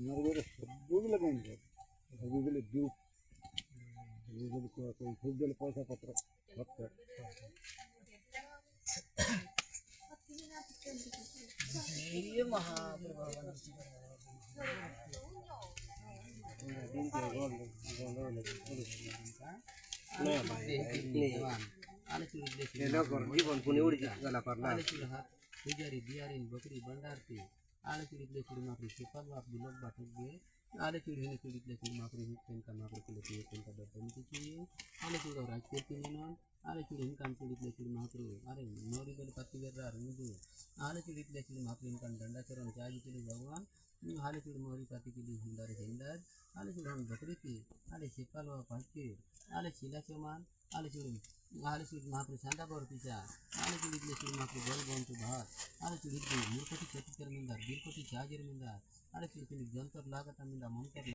নরবের সবগুলো কম করে সবগুলো দুঃখ সবগুলো সবগুলো পয়সা পত্র খরচা জীবন পুনে উড়ে গেলা পারলা पुजारी दियारीन बकरी बंडारती आले चिड़ितले चिड़ी माकड़ी सुपर बाप बिलोक बाटक गए आले चिड़ी ने चिड़ितले चिड़ी माकड़ी हिंकन का माकड़ी के लिए हिंकन का डब्बा में चाहिए आले चिड़ी राज के तीनों आले चिड़ी हिंकन चिड़ितले चिड़ी माकड़ी अरे नौरी गले पत्ती बेरा रुंदू आले चिड़ितले चिड़ी माकड़ी हिंकन डंडा चरण जाजी चिड़ी भगवान आले चिड़ी मोरी पत्ती के लिए हिंदारे हिंदाज आले चिड़ी हम बकरी की आले सिपाल व पाटके आले चिला चमान आले चिड़ी माकड़ी सांदा बरतीचा आले चिड़ितले चिड़ी माकड़ी गोल बोंतु भात आले चिड़ी मूर्खटी चतिकर मिंदा बीरकोटी चाजर मिंदा आले चिड़ी जंतर लागता मिंदा मंतर